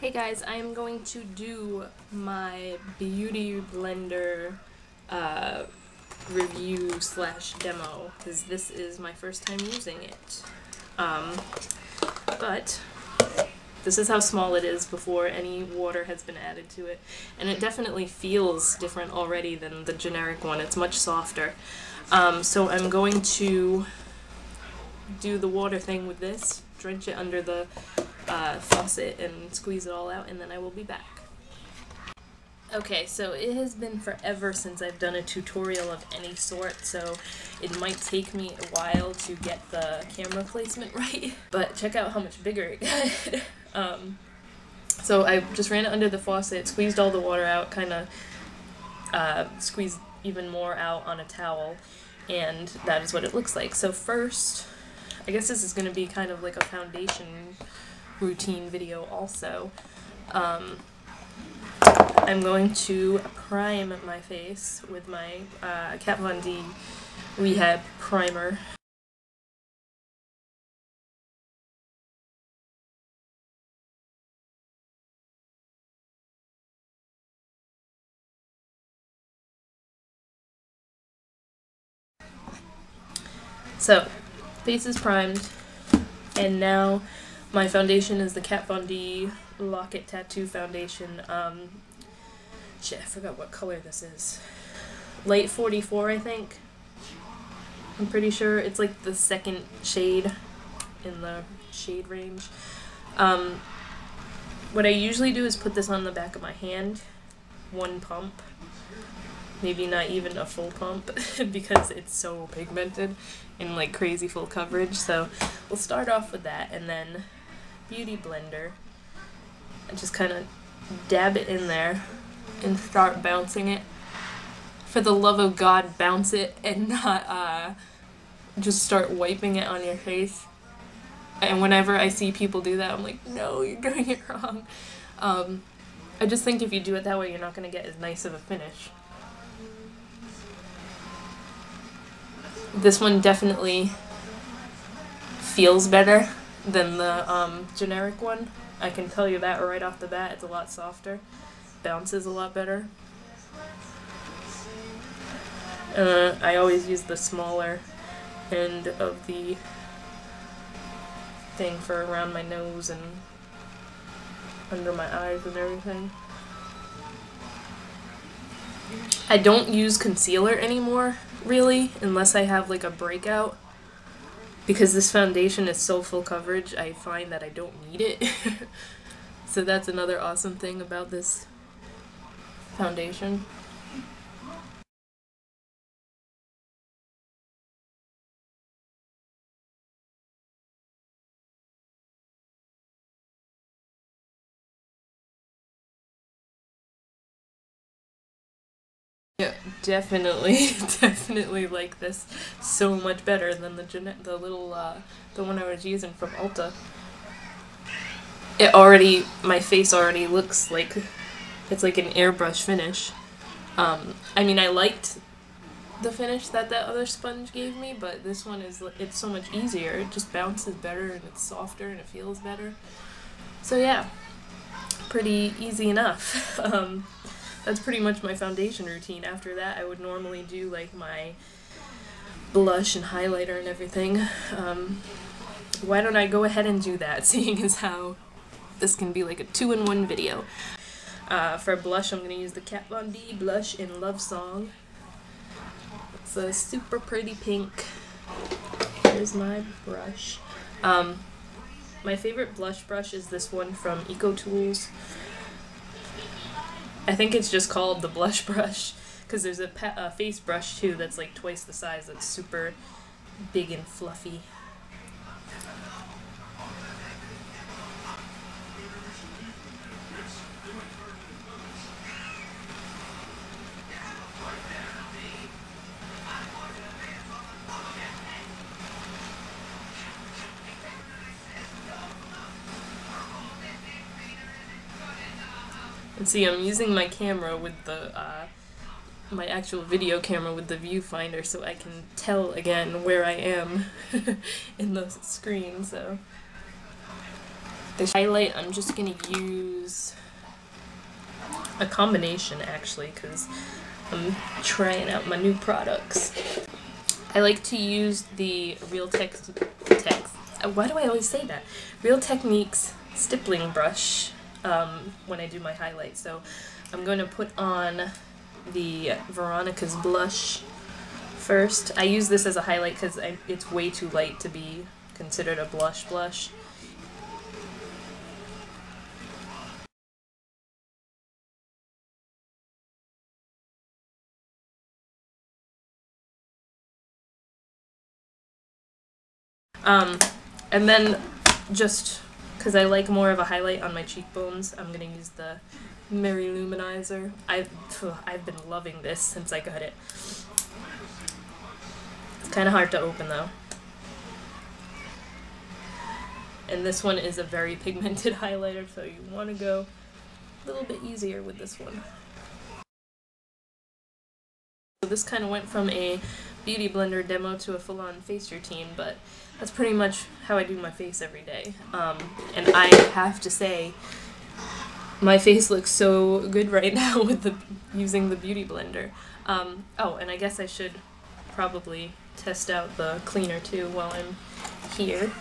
Hey guys, I am going to do my Beauty Blender review slash demo because this is my first time using it. But this is how small it is before any water has been added to it, and it definitely feels different already than the generic one. It's much softer. So I'm going to do the water thing with this, drench it under the faucet and squeeze it all out, and then I will be back. Okay, so it has been forever since I've done a tutorial of any sort, so it might take me a while to get the camera placement right, but check out how much bigger it got. So I just ran it under the faucet, squeezed all the water out, kind of squeezed even more out on a towel, and that is what it looks like. So first, I guess this is going to be kind of like a foundation routine video also. I'm going to prime my face with my Kat Von D Rehab Primer. So, face is primed, and now my foundation is the Kat Von D Lock-It Tattoo Foundation. Shit, I forgot what color this is. Light 44, I think. I'm pretty sure it's like the second shade in the shade range. What I usually do is put this on the back of my hand, one pump. Maybe not even a full pump because it's so pigmented and like crazy full coverage. So we'll start off with that, and then Beauty Blender, and just kind of dab it in there and start bouncing it. For the love of God, bounce it and not just start wiping it on your face. And whenever I see people do that, I'm like, no, you're doing it wrong. I just think if you do it that way, you're not going to get as nice of a finish. This one definitely feels better than the generic one. I can tell you that right off the bat. It's a lot softer. Bounces a lot better. I always use the smaller end of the thing for around my nose and under my eyes and everything. I don't use concealer anymore, really, unless I have like a breakout. Because this foundation is so full coverage, I find that I don't need it. So that's another awesome thing about this foundation. Yeah, definitely like this so much better than the one I was using from Ulta. My face already looks like it's like an airbrush finish. I mean, I liked the finish that other sponge gave me, but this one it's so much easier. It just bounces better and it's softer and it feels better. So yeah, pretty easy enough. That's pretty much my foundation routine. After that, I would normally do like my blush and highlighter and everything. Why don't I go ahead and do that, seeing as how this can be like a 2-in-1 video. For blush, I'm going to use the Kat Von D blush in Love Song. It's a super pretty pink. Here's my brush. My favorite blush brush is this one from EcoTools. I think it's just called the blush brush, because there's a face brush too that's like twice the size, that's super big and fluffy. And see, I'm using my camera with the, my actual video camera with the viewfinder, so I can tell again where I am in the screen, so. The highlight, I'm just going to use a combination actually, because I'm trying out my new products. I like to use the Real why do I always say that? Real Techniques stippling brush when I do my highlight. So I'm going to put on the Veronica's blush first. I use this as a highlight because it's way too light to be considered a blush. And then just because I like more of a highlight on my cheekbones, I'm gonna use the Mary Luminizer. I've been loving this since I got it. It's kind of hard to open though. And this one is a very pigmented highlighter, so you want to go a little bit easier with this one. So this kind of went from a Beauty Blender demo to a full-on face routine, but that's pretty much how I do my face every day. And I have to say, my face looks so good right now with using the Beauty Blender. Oh, and I guess I should probably test out the cleaner too while I'm here.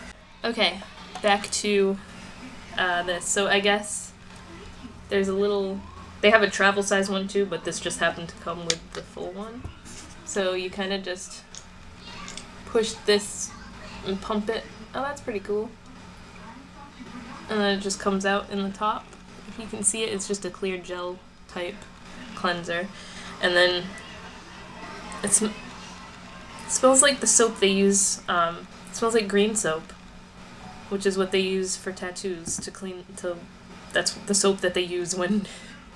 Okay, back to this. So I guess there's a little... They have a travel size one too, but this just happened to come with the full one. So you kind of just push this and pump it. Oh, that's pretty cool. And then it just comes out in the top. If you can see it, it's just a clear gel type cleanser. And then it smells like the soap they use. It smells like green soap, which is what they use for tattoos to clean. That's the soap that they use when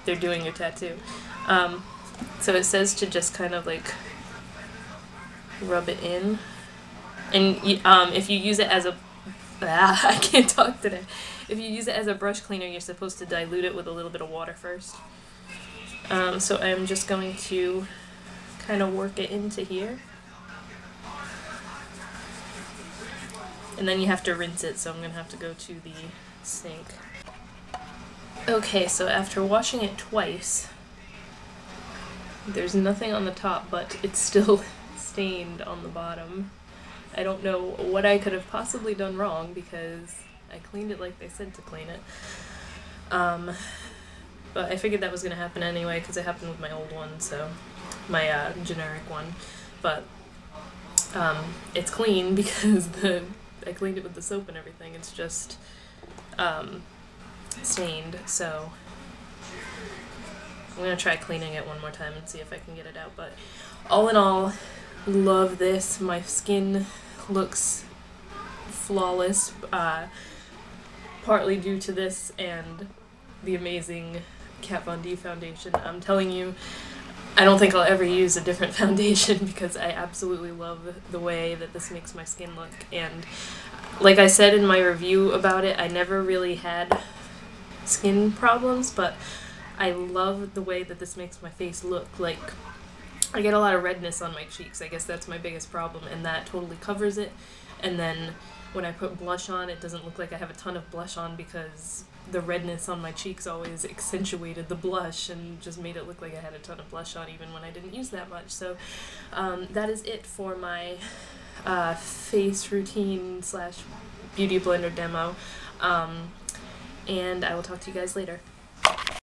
they're doing your tattoo. So it says to just kind of like rub it in, and if you use it as a I can't talk today. If you use it as a brush cleaner, you're supposed to dilute it with a little bit of water first. So I'm just going to kind of work it into here, and then you have to rinse it, so I'm gonna have to go to the sink. Okay, so after washing it twice, there's nothing on the top, but it's still stained on the bottom. I don't know what I could have possibly done wrong because I cleaned it like they said to clean it. But I figured that was going to happen anyway because it happened with my old one, so my generic one. But it's clean because I cleaned it with the soap and everything. It's just stained, so I'm gonna try cleaning it one more time and see if I can get it out. But all in all, love this. My skin looks flawless, partly due to this and the amazing Kat Von D foundation. I'm telling you, I don't think I'll ever use a different foundation because I absolutely love the way that this makes my skin look. And like I said in my review about it, I never really had skin problems, but I love the way that this makes my face look. Like, I get a lot of redness on my cheeks. I guess that's my biggest problem, and that totally covers it. And then when I put blush on, it doesn't look like I have a ton of blush on because the redness on my cheeks always accentuated the blush and just made it look like I had a ton of blush on even when I didn't use that much. So that is it for my face routine / Beauty Blender demo. And I will talk to you guys later.